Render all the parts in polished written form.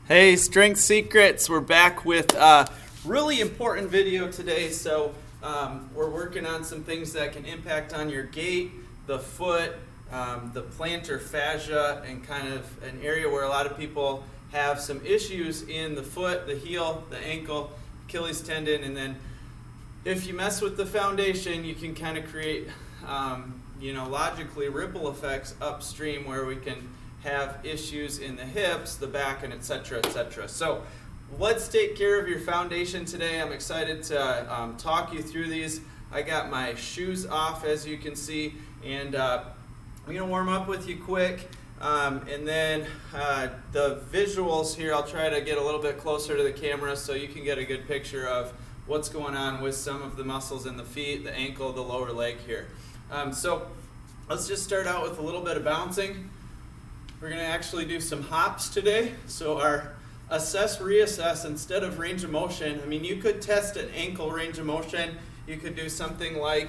Hey, Strength Secrets. We're back with a really important video today. So we're working on some things that can impact on your gait, the foot, the plantar fascia, and kind of an area where a lot of people have some issues in the foot, the heel, the ankle, Achilles tendon, and then if you mess with the foundation, you can kind of create, logically ripple effects upstream where we can have issues in the hips, the back, and etc., etc. So let's take care of your foundation today. I'm excited to talk you through these. I got my shoes off, as you can see, and I'm going to warm up with you quick. And then the visuals here, I'll try to get a little bit closer to the camera so you can get a good picture of what's going on with some of the muscles in the feet, the ankle, the lower leg here. So let's just start out with a little bit of bouncing. We're going to actually do some hops today. So our assess, reassess, instead of range of motion, you could test an ankle range of motion. You could do something like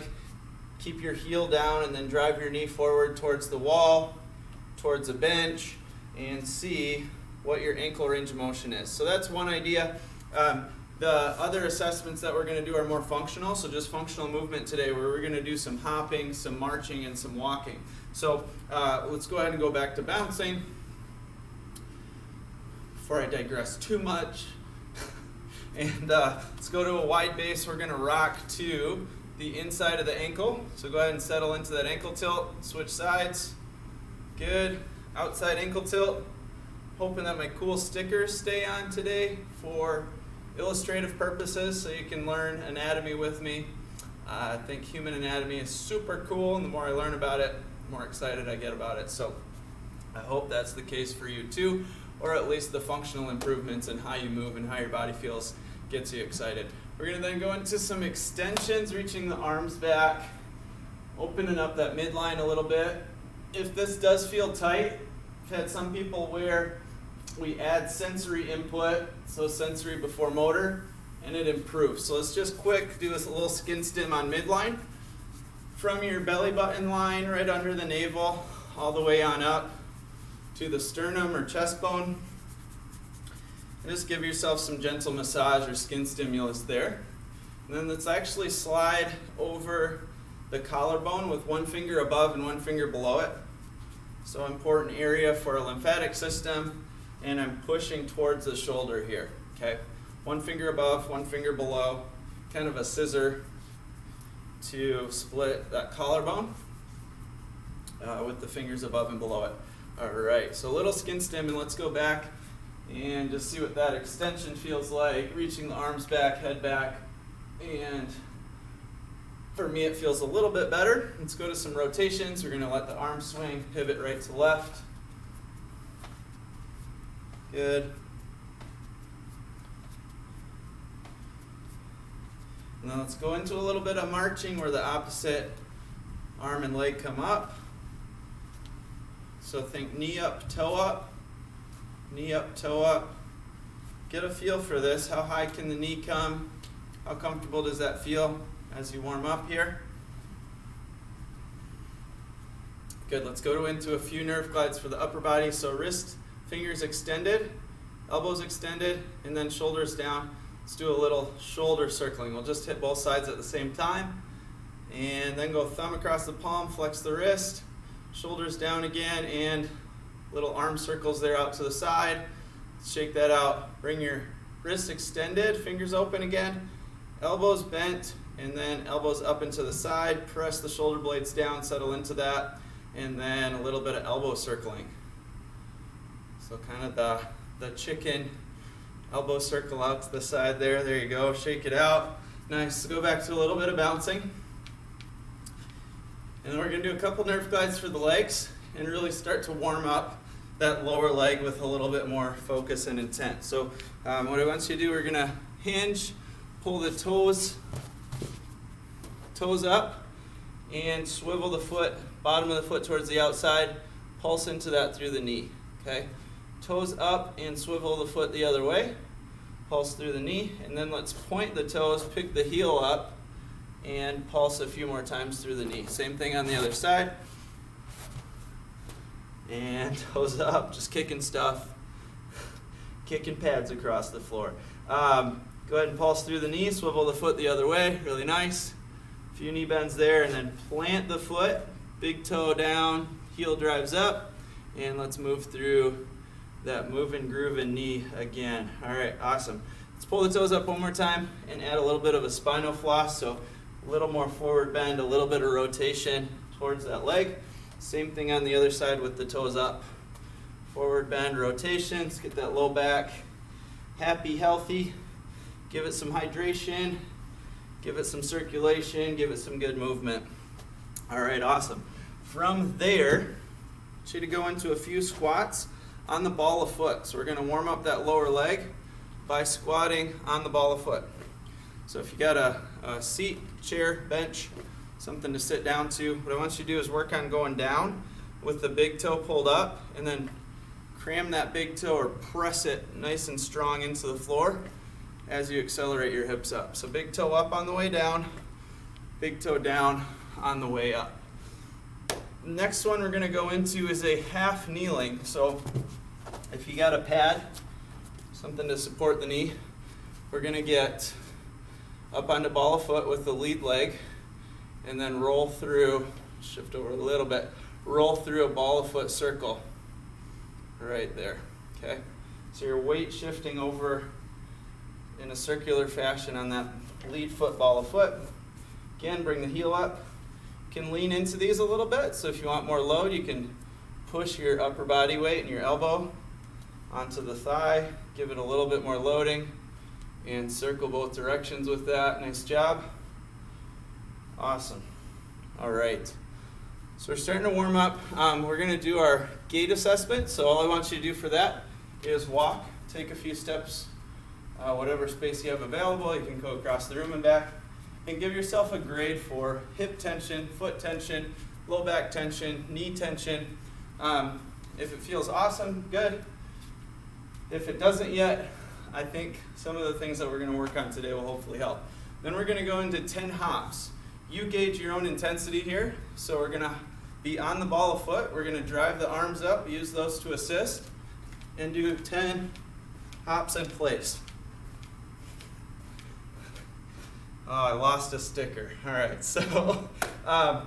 keep your heel down and then drive your knee forward towards the wall, towards a bench, and see what your ankle range of motion is. So that's one idea. The other assessments that we're going to do are more functional, so just functional movement today, where we're going to do some hopping, some marching, and some walking. So let's go ahead and go back to bouncing. Before I digress too much, and let's go to a wide base. We're going to rock to the inside of the ankle. So go ahead and settle into that ankle tilt. Switch sides. Good. Outside ankle tilt. Hoping that my cool stickers stay on today for illustrative purposes so you can learn anatomy with me. I think human anatomy is super cool, and the more I learn about it, the more excited I get about it. So I hope that's the case for you too, or at least the functional improvements in how you move and how your body feels gets you excited. We're going to then go into some extensions, reaching the arms back, opening up that midline a little bit. If this does feel tight, I've had some people where we add sensory input, so sensory before motor, and it improves. So let's just quick do this little skin stim on midline. From your belly button line, right under the navel, all the way on up to the sternum or chest bone. And just give yourself some gentle massage or skin stimulus there. And then let's actually slide over the collarbone with one finger above and one finger below it. So important area for a lymphatic system. And I'm pushing towards the shoulder here, okay? One finger above, one finger below, kind of a scissor to split that collarbone with the fingers above and below it. All right, so a little skin stim, and let's go back and just see what that extension feels like, reaching the arms back, head back, and for me it feels a little bit better. Let's go to some rotations. We're gonna let the arms swing, pivot right to left. Good. And then let's go into a little bit of marching where the opposite arm and leg come up. So think knee up, toe up, knee up, toe up. Get a feel for this. How high can the knee come? How comfortable does that feel as you warm up here? Good, let's go into a few nerve glides for the upper body. So wrist, fingers extended, elbows extended, and then shoulders down. Let's do a little shoulder circling. We'll just hit both sides at the same time. And then go thumb across the palm, flex the wrist, shoulders down again, and little arm circles there out to the side. Shake that out. Bring your wrists extended, fingers open again, elbows bent, and then elbows up and to the side. Press the shoulder blades down, settle into that, and then a little bit of elbow circling. So kind of the chicken elbow circle out to the side there. There you go. Shake it out. Nice. Go back to a little bit of bouncing. And then we're going to do a couple nerve glides for the legs and really start to warm up that lower leg with a little bit more focus and intent. So what I want you to do, we're going to hinge, pull the toes up, and swivel the foot, bottom of the foot towards the outside, pulse into that through the knee. Okay? Toes up and swivel the foot the other way, pulse through the knee, and then let's point the toes, pick the heel up, and pulse a few more times through the knee. Same thing on the other side. And toes up, just kicking stuff. kicking pads across the floor. Go ahead and pulse through the knee, swivel the foot the other way, really nice. A few knee bends there, and then plant the foot, big toe down, heel drives up, and let's move through that moving, grooving knee again. All right, awesome. Let's pull the toes up one more time and add a little bit of a spinal floss, so a little more forward bend, a little bit of rotation towards that leg. Same thing on the other side with the toes up. Forward bend, rotation, let's get that low back happy, healthy. Give it some hydration, give it some circulation, give it some good movement. All right, awesome. From there, I want you to go into a few squats on the ball of foot. So we're going to warm up that lower leg by squatting on the ball of foot. So if you got a seat, chair, bench, something to sit down to, what I want you to do is work on going down with the big toe pulled up, and then cram that big toe or press it nice and strong into the floor as you accelerate your hips up. So big toe up on the way down, big toe down on the way up. The next one we're going to go into is a half kneeling. So if you got a pad, something to support the knee, we're going to get up on the ball of foot with the lead leg, and then roll through, shift over a little bit, roll through a ball of foot circle right there. Okay, so your weight shifting over in a circular fashion on that lead foot, ball of foot. Again, bring the heel up. You can lean into these a little bit, so if you want more load, you can push your upper body weight and your elbow onto the thigh, give it a little bit more loading, and circle both directions with that. Nice job. Awesome. All right. So we're starting to warm up. We're going to do our gait assessment. So all I want you to do for that is walk, take a few steps, whatever space you have available. You can go across the room and back, and give yourself a grade for hip tension, foot tension, low back tension, knee tension. If it feels awesome, good. If it doesn't yet, I think some of the things that we're going to work on today will hopefully help. Then we're going to go into 10 hops. You gauge your own intensity here. So we're going to be on the ball of foot. We're going to drive the arms up, use those to assist, and do 10 hops in place. Oh, I lost a sticker. All right, so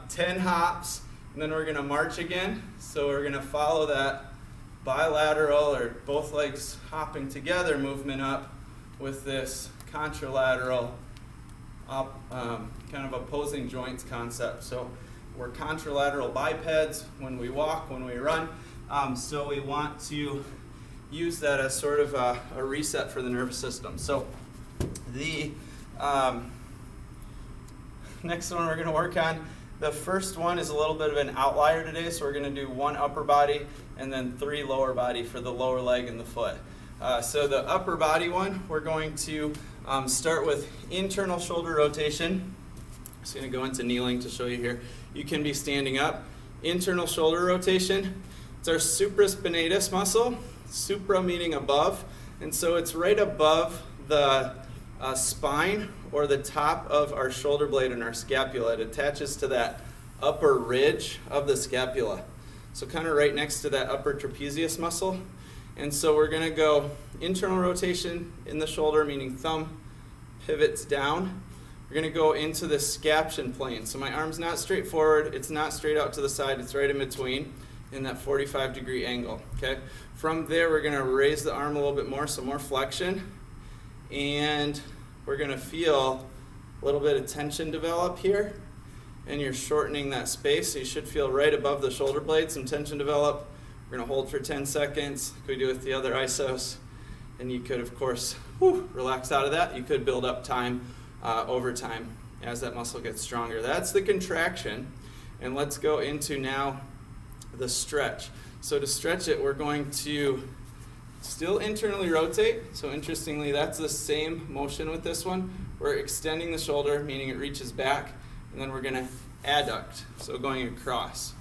10 hops, and then we're going to march again. So we're going to follow that bilateral or both legs hopping together movement up with this contralateral kind of opposing joints concept. So we're contralateral bipeds when we walk, when we run. So we want to use that as sort of a reset for the nervous system. So the next one we're going to work on, the first one is a little bit of an outlier today, so we're going to do 1 upper body and then 3 lower body for the lower leg and the foot. So the upper body one, we're going to start with internal shoulder rotation. I'm just going to go into kneeling to show you here. You can be standing up. Internal shoulder rotation, it's our supraspinatus muscle, supra meaning above, and so it's right above the spine or the top of our shoulder blade and our scapula. It attaches to that upper ridge of the scapula. So kind of right next to that upper trapezius muscle. And so we're going to go internal rotation in the shoulder, meaning thumb pivots down. We're going to go into the scaption plane. So my arm's not straight forward, it's not straight out to the side, it's right in between in that 45-degree angle. Okay. From there, we're going to raise the arm a little bit more, so more flexion. And we're going to feel a little bit of tension develop here, and you're shortening that space, so you should feel right above the shoulder blade some tension develop. We're going to hold for 10 seconds, like we do with the other isos, and you could, of course, relax out of that. You could build up time over time as that muscle gets stronger. That's the contraction, and let's go into now the stretch. So to stretch it, we're going to still internally rotate. So interestingly, that's the same motion with this one. We're extending the shoulder, meaning it reaches back, and then we're going to adduct, so going across.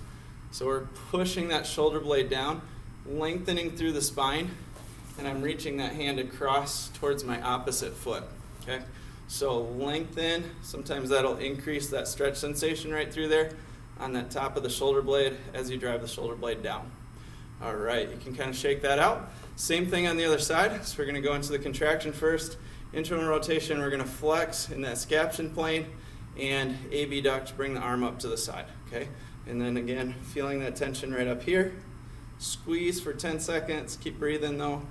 So we're pushing that shoulder blade down, lengthening through the spine, and I'm reaching that hand across towards my opposite foot. Okay? So lengthen, sometimes that'll increase that stretch sensation right through there on that top of the shoulder blade as you drive the shoulder blade down. All right, you can kind of shake that out. Same thing on the other side. So we're going to go into the contraction first. Internal rotation, we're going to flex in that scaption plane and abduct, bring the arm up to the side. Okay? And then again, feeling that tension right up here. Squeeze for 10 seconds. Keep breathing though.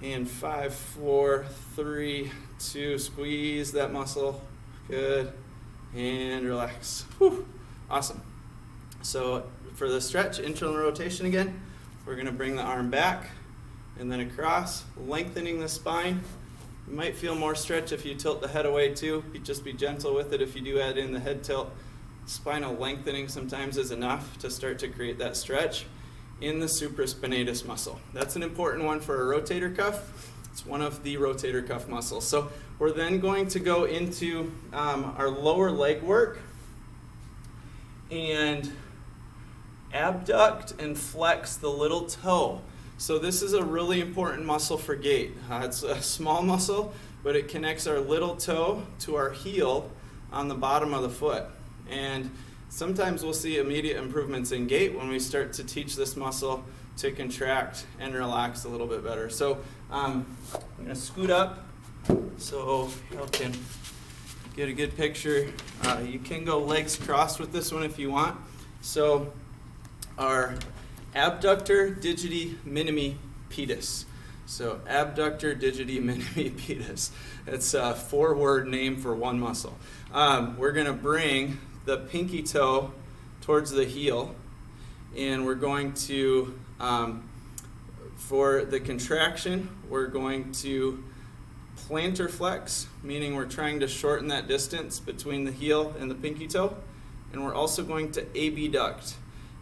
And 5, 4, 3, 2, squeeze that muscle. Good. And relax. Whew. Awesome. So for the stretch, internal rotation again, we're going to bring the arm back and then across, lengthening the spine. You might feel more stretch if you tilt the head away too. Just be gentle with it if you do add in the head tilt. Spinal lengthening sometimes is enough to start to create that stretch in the supraspinatus muscle. That's an important one for a rotator cuff. It's one of the rotator cuff muscles. So we're then going to go into our lower leg work and abduct and flex the little toe. So this is a really important muscle for gait. It's a small muscle, but it connects our little toe to our heel on the bottom of the foot. And sometimes we'll see immediate improvements in gait when we start to teach this muscle to contract and relax a little bit better. So I'm going to scoot up so y'all can get a good picture. You can go legs crossed with this one if you want. So our abductor digiti minimi pedis. So abductor digiti minimi pedis. It's a 4-word name for one muscle. We're going to bring the pinky toe towards the heel, and we're going to, for the contraction, we're going to plantar flex, meaning we're trying to shorten that distance between the heel and the pinky toe, and we're also going to abduct.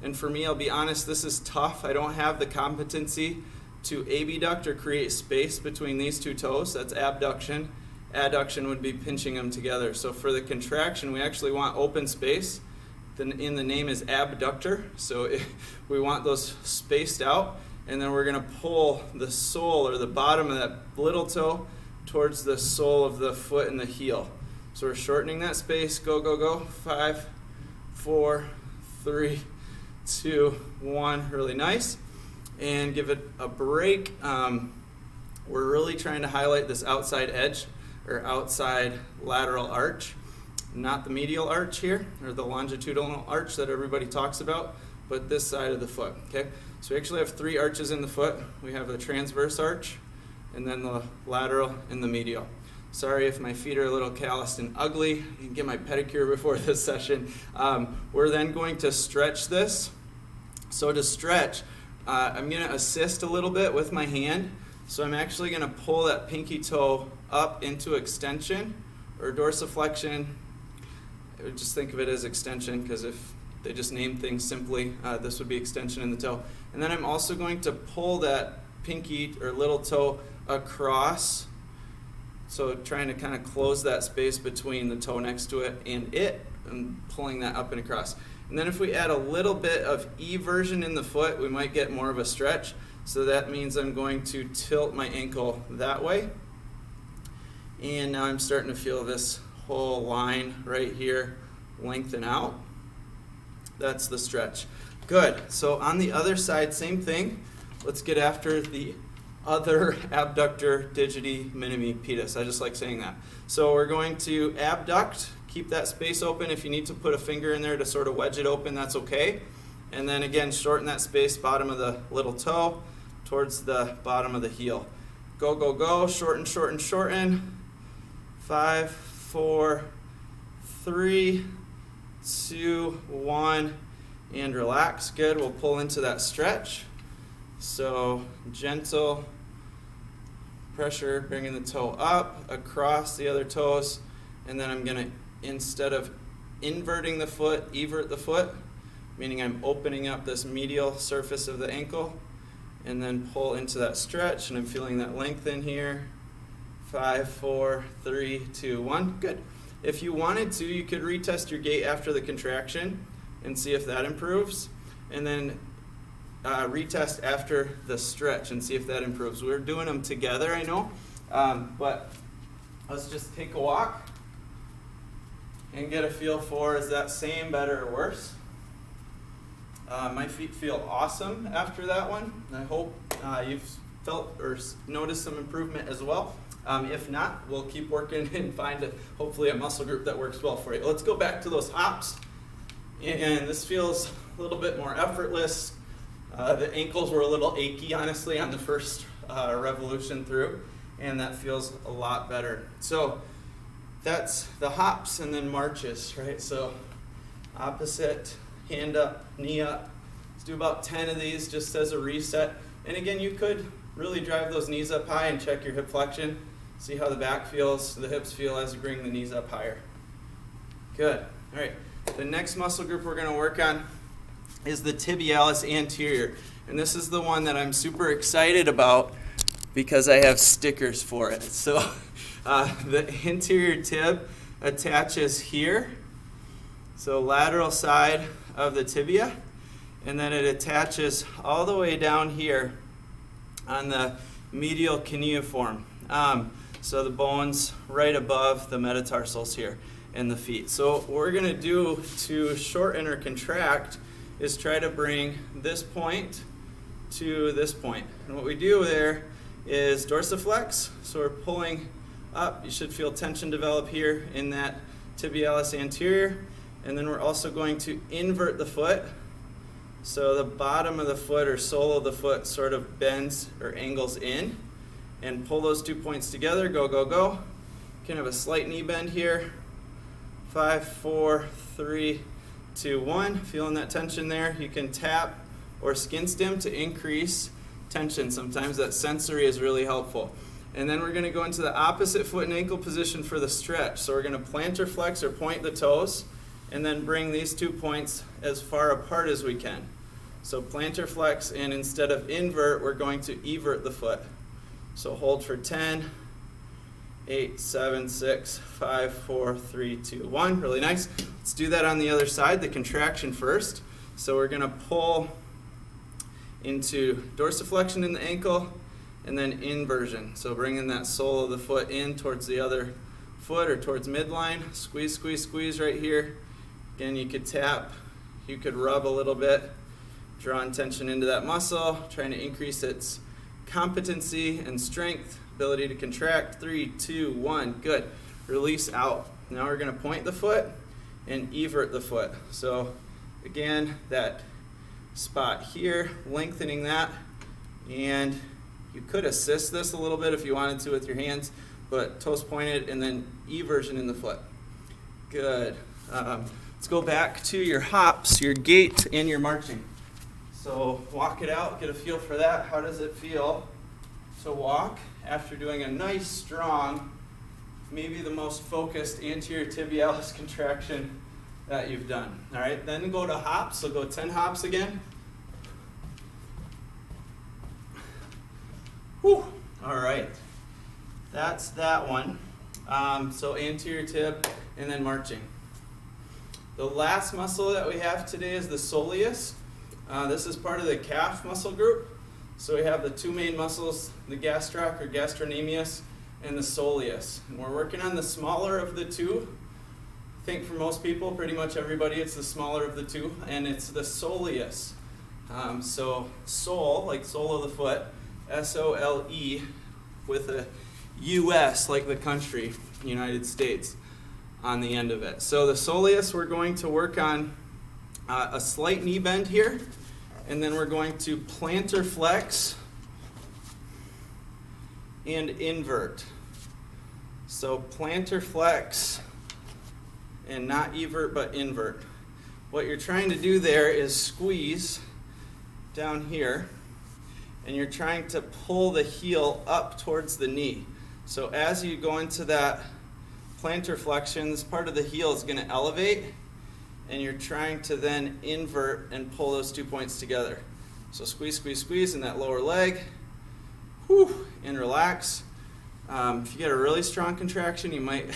And for me, I'll be honest, this is tough. I don't have the competency to abduct or create space between these two toes. That's abduction. Adduction would be pinching them together. So for the contraction, we actually want open space. In the name is abductor. So we want those spaced out. And then we're going to pull the sole or the bottom of that little toe towards the sole of the foot and the heel. So we're shortening that space. Go, go, go. 5, 4, 3, 2, 1. Really nice. And give it a break. We're really trying to highlight this outside edge or outside lateral arch, not the medial arch here or the longitudinal arch that everybody talks about, but this side of the foot. Okay, so we actually have 3 arches in the foot. We have the transverse arch, and then the lateral and the medial. Sorry if my feet are a little calloused and ugly. I didn't get my pedicure before this session. We're then going to stretch this. So to stretch, I'm going to assist a little bit with my hand. So I'm actually going to pull that pinky toe up into extension or dorsiflexion. I would just think of it as extension because if they just name things simply, this would be extension in the toe. And then I'm also going to pull that pinky or little toe across. So trying to kind of close that space between the toe next to it and pulling that up and across. And then if we add a little bit of eversion in the foot, we might get more of a stretch. So that means I'm going to tilt my ankle that way. And now I'm starting to feel this whole line right here lengthen out. That's the stretch. Good. So on the other side, same thing. Let's get after the other abductor digiti minimi pedis. I just like saying that. So we're going to abduct. Keep that space open. If you need to put a finger in there to sort of wedge it open, that's okay. And then again, shorten that space, bottom of the little toe towards the bottom of the heel. Go, go, go. Shorten, shorten, shorten. 5, 4, 3, 2, 1, and relax. Good. We'll pull into that stretch. So gentle pressure, bringing the toe up, across the other toes, and then I'm going to, instead of inverting the foot, evert the foot, meaning I'm opening up this medial surface of the ankle, and then pull into that stretch, and I'm feeling that lengthen here. 5, 4, 3, 2, 1. Good. If you wanted to, you could retest your gait after the contraction and see if that improves, and then retest after the stretch and see if that improves. We're doing them together, I know, but let's just take a walk and get a feel for, is that same, better, or worse? My feet feel awesome after that one. I hope you've felt or noticed some improvement as well. If not, we'll keep working and find hopefully a muscle group that works well for you. Let's go back to those hops. And this feels a little bit more effortless. The ankles were a little achy, honestly, on the first revolution through, and that feels a lot better. So that's the hops and then marches, right? So opposite, hand up, knee up. Let's do about 10 of these just as a reset. And again, you could really drive those knees up high and check your hip flexion. See how the back feels, the hips feel as you bring the knees up higher. Good. All right. The next muscle group we're going to work on is the tibialis anterior. And this is the one that I'm super excited about because I have stickers for it. So the anterior tib attaches here. So lateral side of the tibia. And then it attaches all the way down here on the medial cuneiform. So the bones right above the metatarsals here in the feet. So what we're going to do to shorten or contract is try to bring this point to this point. And what we do there is dorsiflex. So we're pulling up. You should feel tension develop here in that tibialis anterior. And then we're also going to invert the foot. So the bottom of the foot or sole of the foot sort of bends or angles in, and pull those 2 points together. Go, go, go. You can have a slight knee bend here. 5, 4, 3, 2, 1. Feeling that tension there. You can tap or skin stim to increase tension. Sometimes that sensory is really helpful. And then we're going to go into the opposite foot and ankle position for the stretch. So we're going to plantar flex or point the toes, and then bring these 2 points as far apart as we can. So plantar flex, and instead of invert, we're going to evert the foot. So hold for 10, 8, 7, 6, 5, 4, 3, 2, 1. Really nice. Let's do that on the other side, the contraction first. So we're going to pull into dorsiflexion in the ankle, and then inversion. So bringing that sole of the foot in towards the other foot or towards midline. Squeeze, squeeze, squeeze right here. Again, you could tap, you could rub a little bit, drawing tension into that muscle, trying to increase its competency and strength, ability to contract. 3, 2, 1, good. Release out. Now we're going to point the foot and evert the foot. So again, that spot here, lengthening that, and you could assist this a little bit if you wanted to with your hands, but toes pointed and then eversion in the foot. Good. Let's go back to your hops, your gait, and your marching. So walk it out, get a feel for that. How does it feel to walk after doing a nice, strong, maybe the most focused anterior tibialis contraction that you've done? All right, then go to hops. So go 10 hops again. Whew. All right, that's that one. So anterior tib and then marching. The last muscle that we have today is the soleus. This is part of the calf muscle group. So we have the two main muscles, the gastroc or gastrocnemius and the soleus. And we're working on the smaller of the two. I think for most people, pretty much everybody, it's the smaller of the two, and it's the soleus. So sole, like sole of the foot, S-O-L-E, with a U-S, like the country, United States, on the end of it. So the soleus, we're going to work on a slight knee bend here, and then we're going to plantar flex and invert. So plantar flex and not evert but invert. What you're trying to do there is squeeze down here, and you're trying to pull the heel up towards the knee. So as you go into that plantar flexion, this part of the heel is going to elevate, and you're trying to then invert and pull those 2 points together. So squeeze, squeeze, squeeze in that lower leg. Whew, and relax. If you get a really strong contraction, you might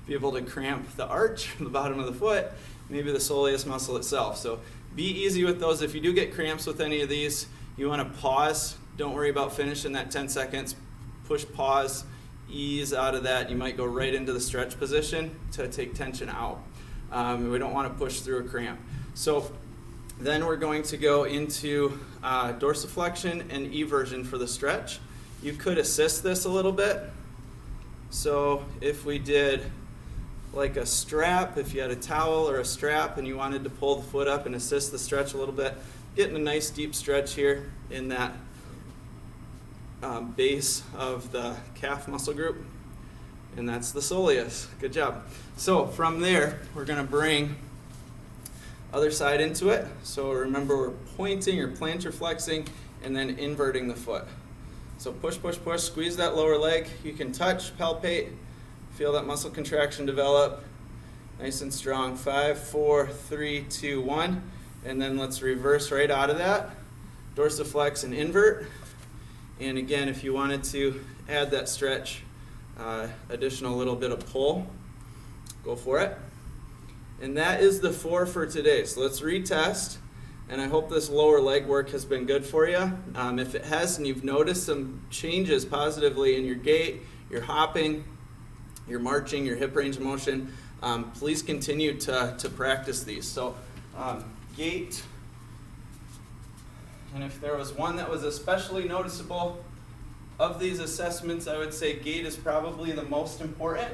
be able to cramp the arch, the bottom of the foot, maybe the soleus muscle itself. So be easy with those. If you do get cramps with any of these, you want to pause. Don't worry about finishing that 10 seconds. Push pause, ease out of that. You might go right into the stretch position to take tension out. We don't want to push through a cramp. So Then we're going to go into dorsiflexion and eversion for the stretch. You could assist this a little bit. So if we did like a strap, if you had a towel or a strap and you wanted to pull the foot up and assist the stretch a little bit, getting a nice deep stretch here in that base of the calf muscle group. And that's the soleus. Good job. So from there, we're going to bring other side into it. So remember, we're pointing or plantar flexing and then inverting the foot. So push, push, push, squeeze that lower leg. You can touch, palpate, feel that muscle contraction develop. Nice and strong. 5, 4, 3, 2, 1. And then let's reverse right out of that. Dorsiflex and invert. And again, if you wanted to add that stretch, additional little bit of pull, go for it. And that is the 4 for today. So let's retest. And I hope this lower leg work has been good for you. If it has and you've noticed some changes positively in your gait, your hopping, your marching, your hip range of motion, please continue to practice these. So gait, and if there was one that was especially noticeable of these assessments, I would say gait is probably the most important.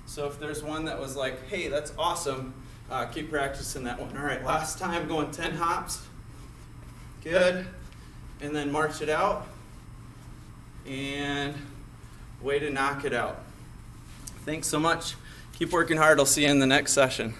So if there's one that was like, hey, that's awesome, keep practicing that one. All right, last time, going 10 hops. Good. And then march it out. And way to knock it out. Thanks so much. Keep working hard. I'll see you in the next session.